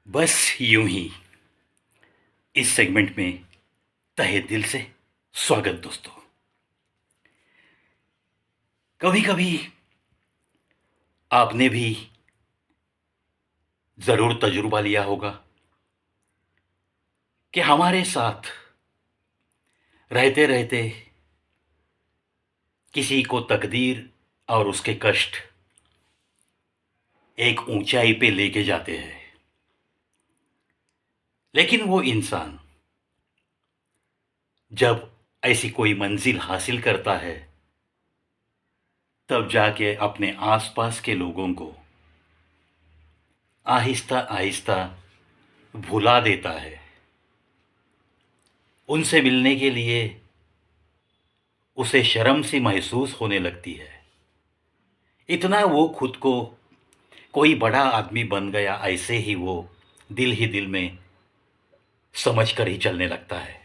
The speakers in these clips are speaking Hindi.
बस यूं ही इस सेगमेंट में तहे दिल से स्वागत दोस्तों। कभी कभी आपने भी जरूर तजुर्बा लिया होगा कि हमारे साथ रहते रहते किसी को तकदीर और उसके कष्ट एक ऊंचाई पे लेके जाते हैं, लेकिन वो इंसान जब ऐसी कोई मंजिल हासिल करता है तब जाके अपने आसपास के लोगों को आहिस्ता आहिस्ता भुला देता है। उनसे मिलने के लिए उसे शर्म सी महसूस होने लगती है। इतना वो खुद को कोई बड़ा आदमी बन गया, ऐसे ही वो दिल ही दिल में समझ कर ही चलने लगता है।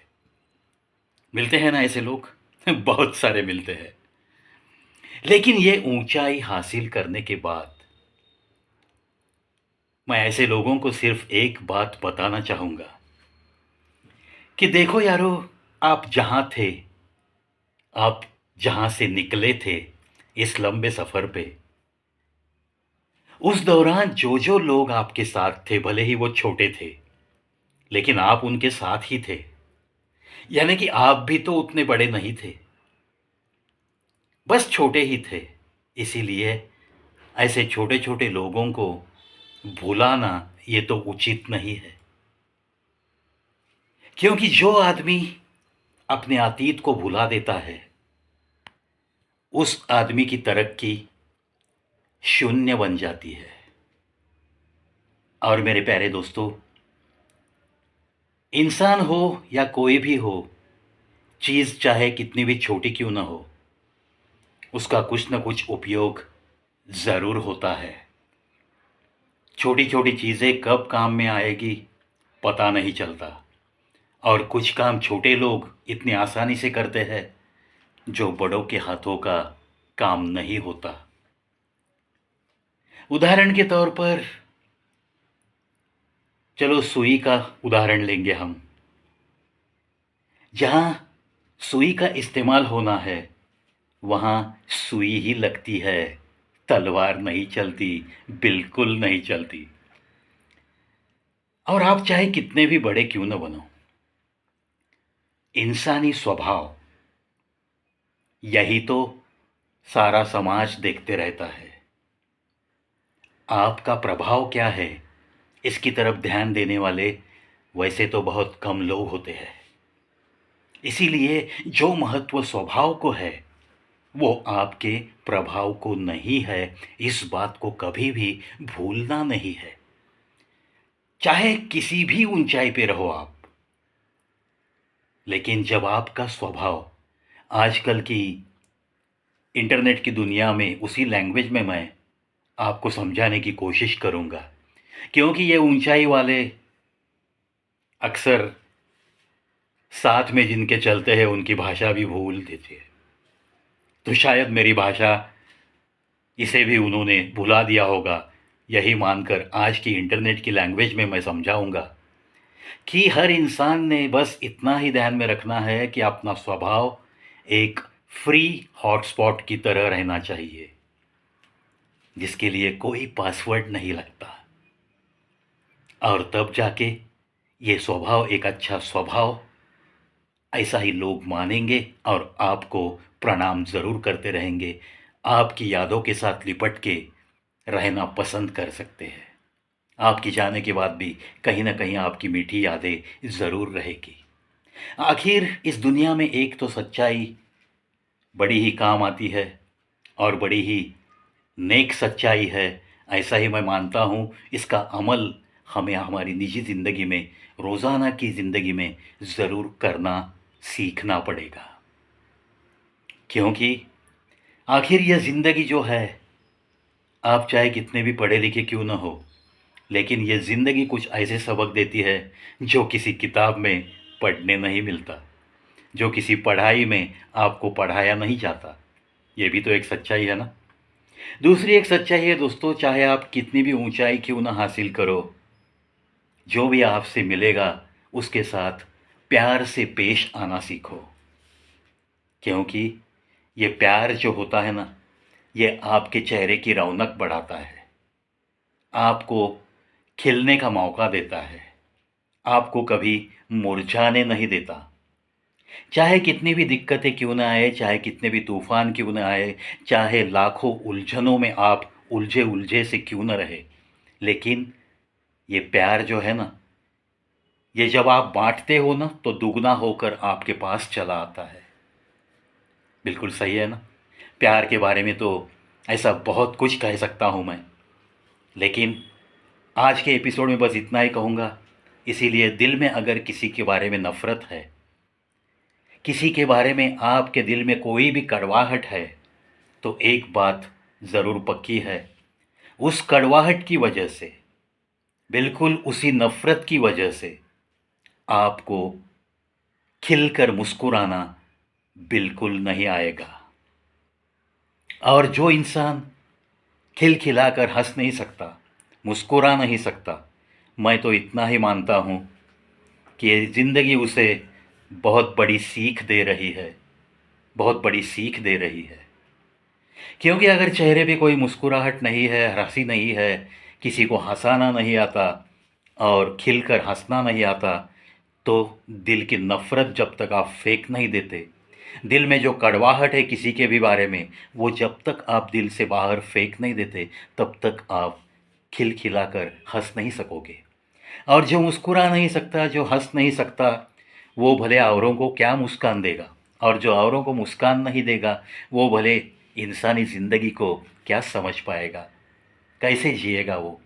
मिलते हैं ना ऐसे लोग बहुत सारे मिलते हैं। लेकिन ये ऊंचाई हासिल करने के बाद मैं ऐसे लोगों को सिर्फ एक बात बताना चाहूंगा कि देखो यारो, आप जहां थे, आप जहां से निकले थे इस लंबे सफर पे, उस दौरान जो जो लोग आपके साथ थे भले ही वो छोटे थे, लेकिन आप उनके साथ ही थे। यानी कि आप भी तो उतने बड़े नहीं थे, बस छोटे ही थे। इसीलिए ऐसे छोटे छोटे लोगों को भुलाना ये तो उचित नहीं है, क्योंकि जो आदमी अपने अतीत को भुला देता है उस आदमी की तरक्की शून्य बन जाती है। और मेरे प्यारे दोस्तों, इंसान हो या कोई भी हो, चीज़ चाहे कितनी भी छोटी क्यों ना हो, उसका कुछ ना कुछ उपयोग ज़रूर होता है। छोटी छोटी चीज़ें कब काम में आएगी पता नहीं चलता, और कुछ काम छोटे लोग इतनी आसानी से करते हैं जो बड़ों के हाथों का काम नहीं होता। उदाहरण के तौर पर चलो सुई का उदाहरण लेंगे हम। जहाँ सुई का इस्तेमाल होना है वहाँ सुई ही लगती है, तलवार नहीं चलती, बिल्कुल नहीं चलती। और आप चाहे कितने भी बड़े क्यों न बनो, इंसानी स्वभाव यही तो सारा समाज देखते रहता है। आपका प्रभाव क्या है इसकी तरफ ध्यान देने वाले वैसे तो बहुत कम लोग होते हैं। इसीलिए जो महत्व स्वभाव को है वो आपके प्रभाव को नहीं है, इस बात को कभी भी भूलना नहीं है। चाहे किसी भी ऊंचाई पे रहो आप, लेकिन जब आपका स्वभाव आजकल की इंटरनेट की दुनिया में, उसी लैंग्वेज में मैं आपको समझाने की कोशिश करूंगा, क्योंकि ये ऊंचाई वाले अक्सर साथ में जिनके चलते हैं उनकी भाषा भी भूल देते हैं। तो शायद मेरी भाषा इसे भी उन्होंने भुला दिया होगा। यही मानकर आज की इंटरनेट की लैंग्वेज में मैं समझाऊंगा कि हर इंसान ने बस इतना ही ध्यान में रखना है कि अपना स्वभाव एक फ्री हॉटस्पॉट की तरह रहना चाहिए, जिसके लिए कोई पासवर्ड नहीं लगता। और तब जाके ये स्वभाव एक अच्छा स्वभाव ऐसा ही लोग मानेंगे और आपको प्रणाम ज़रूर करते रहेंगे। आपकी यादों के साथ लिपट के रहना पसंद कर सकते हैं। आपकी जाने के बाद भी कहीं ना कहीं आपकी मीठी यादें ज़रूर रहेगी। आखिर इस दुनिया में एक तो सच्चाई बड़ी ही काम आती है और बड़ी ही नेक सच्चाई है, ऐसा ही मैं मानता हूँ। इसका अमल हमें हमारी निजी ज़िंदगी में, रोज़ाना की ज़िंदगी में ज़रूर करना सीखना पड़ेगा, क्योंकि आखिर यह ज़िंदगी जो है, आप चाहे कितने भी पढ़े लिखे क्यों ना हो, लेकिन ये ज़िंदगी कुछ ऐसे सबक देती है जो किसी किताब में पढ़ने नहीं मिलता, जो किसी पढ़ाई में आपको पढ़ाया नहीं जाता। ये भी तो एक सच्चाई है ना। दूसरी एक सच्चाई है दोस्तों, चाहे आप कितनी भी ऊंचाई क्यों ना हासिल करो, जो भी आपसे मिलेगा उसके साथ प्यार से पेश आना सीखो, क्योंकि ये प्यार जो होता है ना, ये आपके चेहरे की रौनक बढ़ाता है, आपको खिलने का मौका देता है, आपको कभी मुरझाने नहीं देता। चाहे कितनी भी दिक्कतें क्यों ना आए, चाहे कितने भी तूफान क्यों ना आए, चाहे लाखों उलझनों में आप उलझे उलझे से क्यों ना रहे, लेकिन ये प्यार जो है ना, ये जब आप बांटते हो ना तो दुगना होकर आपके पास चला आता है। बिल्कुल सही है ना। प्यार के बारे में तो ऐसा बहुत कुछ कह सकता हूँ मैं, लेकिन आज के एपिसोड में बस इतना ही कहूँगा। इसीलिए दिल में अगर किसी के बारे में नफ़रत है, किसी के बारे में आपके दिल में कोई भी कड़वाहट है, तो एक बात ज़रूर पक्की है, उस कड़वाहट की वजह से, बिल्कुल उसी नफ़रत की वजह से आपको खिलकर मुस्कुराना बिल्कुल नहीं आएगा। और जो इंसान खिलखिलाकर हंस नहीं सकता, मुस्कुरा नहीं सकता, मैं तो इतना ही मानता हूँ कि ज़िंदगी उसे बहुत बड़ी सीख दे रही है, बहुत बड़ी सीख दे रही है। क्योंकि अगर चेहरे पे कोई मुस्कुराहट नहीं है, हंसी नहीं है, किसी को हंसाना नहीं आता और खिलकर हंसना नहीं आता, तो दिल की नफ़रत जब तक आप फेंक नहीं देते, दिल में जो कड़वाहट है किसी के भी बारे में, वो जब तक आप दिल से बाहर फेंक नहीं देते, तब तक आप खिलखिलाकर हंस नहीं सकोगे। और जो मुस्कुरा नहीं सकता, जो हंस नहीं सकता, वो भले औरों को क्या मुस्कान देगा, और जो औरों को मुस्कान नहीं देगा, वो भले इंसानी ज़िंदगी को क्या समझ पाएगा, कैसे जिएगा वो।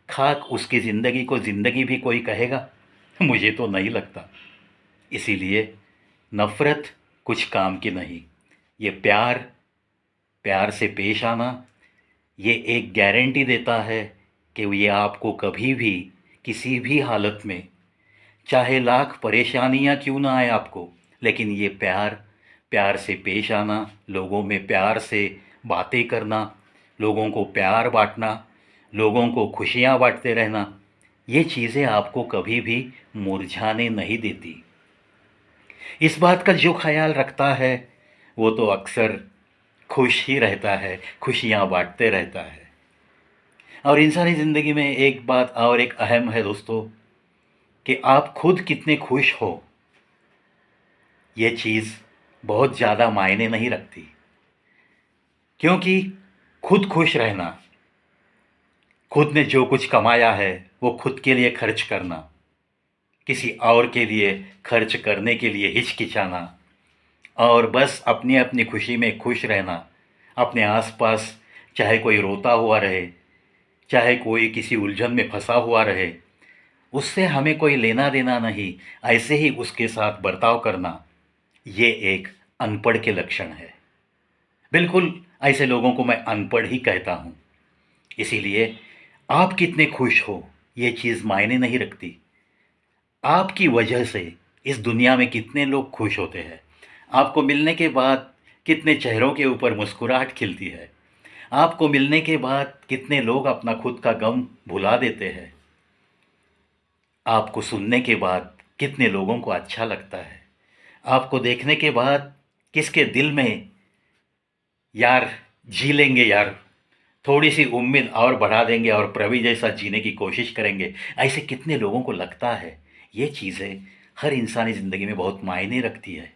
खाक उसकी ज़िंदगी को ज़िंदगी भी कोई कहेगा? मुझे तो नहीं लगता। इसीलिए नफ़रत कुछ काम की नहीं। ये प्यार, प्यार से पेश आना, ये एक गारंटी देता है कि ये आपको कभी भी किसी भी हालत में, चाहे लाख परेशानियां क्यों ना आए आपको, लेकिन ये प्यार, प्यार से पेश आना, लोगों में प्यार से बातें करना, लोगों को प्यार बांटना, लोगों को खुशियां बांटते रहना, ये चीज़ें आपको कभी भी मुरझाने नहीं देती। इस बात का जो ख्याल रखता है वो तो अक्सर खुश ही रहता है, खुशियाँ बांटते रहता है। और इंसानी ज़िंदगी में एक बात और एक अहम है दोस्तों, कि आप खुद कितने खुश हो, ये चीज़ बहुत ज़्यादा मायने नहीं रखती। क्योंकि खुद खुश रहना, खुद ने जो कुछ कमाया है वो खुद के लिए खर्च करना, किसी और के लिए खर्च करने के लिए हिचकिचाना, और बस अपनी अपनी खुशी में खुश रहना, अपने आसपास चाहे कोई रोता हुआ रहे, चाहे कोई किसी उलझन में फंसा हुआ रहे, उससे हमें कोई लेना देना नहीं, ऐसे ही उसके साथ बर्ताव करना, ये एक अनपढ़ के लक्षण है। बिल्कुल ऐसे लोगों को मैं अनपढ़ ही कहता हूँ। इसीलिए आप कितने खुश हो ये चीज़ मायने नहीं रखती। आपकी वजह से इस दुनिया में कितने लोग खुश होते हैं, आपको मिलने के बाद कितने चेहरों के ऊपर मुस्कुराहट खिलती है, आपको मिलने के बाद कितने लोग अपना खुद का गम भुला देते हैं, आपको सुनने के बाद कितने लोगों को अच्छा लगता है, आपको देखने के बाद किसके दिल में यार जी लेंगे यार, थोड़ी सी उम्मीद और बढ़ा देंगे और प्रवी जैसा जीने की कोशिश करेंगे, ऐसे कितने लोगों को लगता है। ये चीज़ें हर इंसानी ज़िंदगी में बहुत मायने रखती है,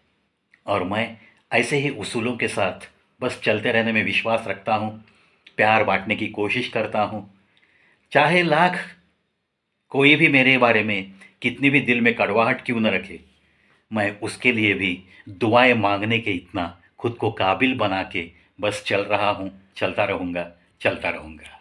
और मैं ऐसे ही उसूलों के साथ बस चलते रहने में विश्वास रखता हूँ, प्यार बांटने की कोशिश करता हूँ। चाहे लाख कोई भी मेरे बारे में कितनी भी दिल में कड़वाहट क्यों न रखे, मैं उसके लिए भी दुआएं मांगने के इतना खुद को काबिल बना के बस चल रहा हूँ, चलता रहूँगा, चलता रहूँगा।